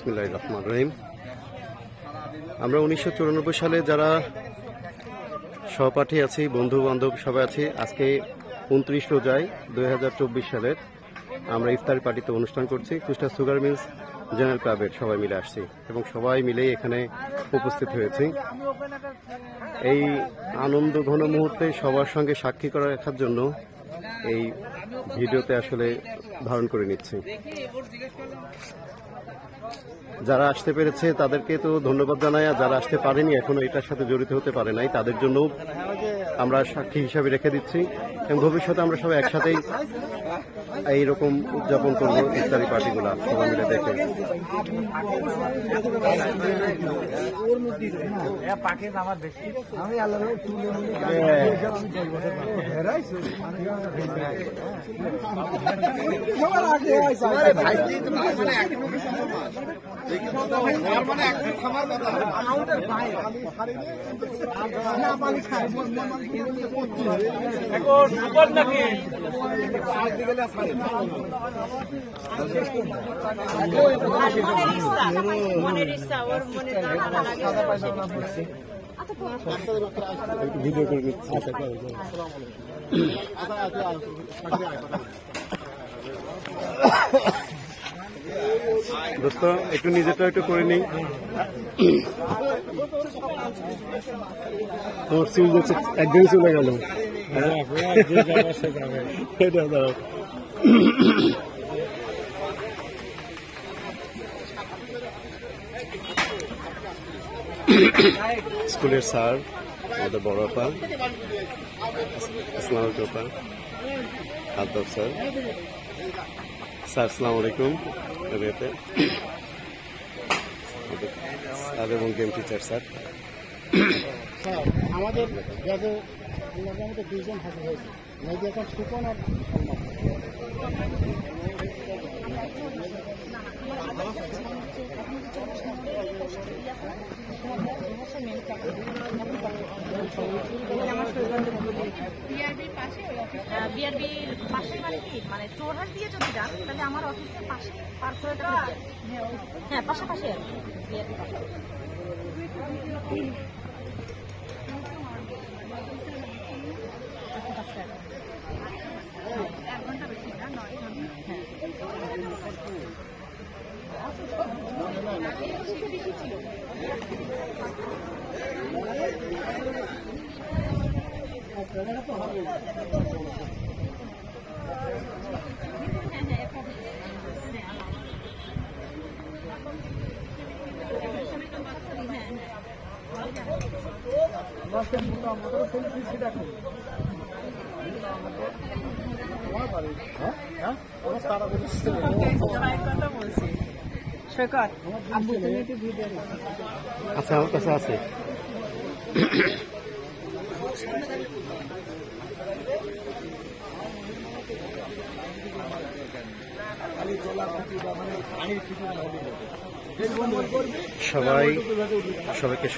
বিসমিল্লাহির রহমানির রহিম। আমরা 1994 সালে যারা সহপাঠী আছি, বন্ধু বান্ধব সবাই আছি, আজকে 29 রোজায় 2024 সালের আমরা ইফতারি পার্টিতে অনুষ্ঠান করছি। কুষ্টিয়া সুগার মিলস জেনারেল ক্লাবের সবাই মিলে আসছি এবং সবাই মিলে এখানে উপস্থিত হয়েছি। এই আনন্দ ঘন মুহূর্তে সবার সঙ্গে সাক্ষী করে রাখার জন্য এই ভিডিওতে আসলে ধারণ করে নিচ্ছি। যারা আসতে পেরেছে তাদেরকে তো ধন্যবাদ জানাই, আর যারা আসতে পারেনি, এখনো এটার সাথে জড়িত হতে পারে নাই, তাদের জন্য আমরা সাক্ষী হিসাবে রেখে দিচ্ছি এবং ভবিষ্যতে আমরা সবাই একসাথেই এইরকম উদযাপন করবো ইফতারি পার্টিগুলা সবাই মিলে দেখে। ভিডিও করে নিচ্ছি। দোস্ত একটু নিজেটা একটু করে নিই। তোমার সিল যাচ্ছে, একদিন চলে গেল। স্কুলের স্যার, আমাদের বড় আপা, আসসালামু আলাইকুম আপা, আদব স্যার, স্যার আসসালামু আলাইকুম, স্যার এবং গেম টিচার স্যার। আমাদের দুইজন হাজির হয়েছে, মেয়েদের এখন সুপন আর বিআরবির পাশে মানে কি, মানে চোরহাট দিয়ে যদি যান তাহলে আমার অফিসের পাশে পার্ক করে, হ্যাঁ পাশাপাশি আর কি বিআরবির পাশে। এক ঘন্টা বেশি না, 9 ঘন্টা। বেশি ছিল। আচ্ছা, আমার কাছে আছে। সবাইকে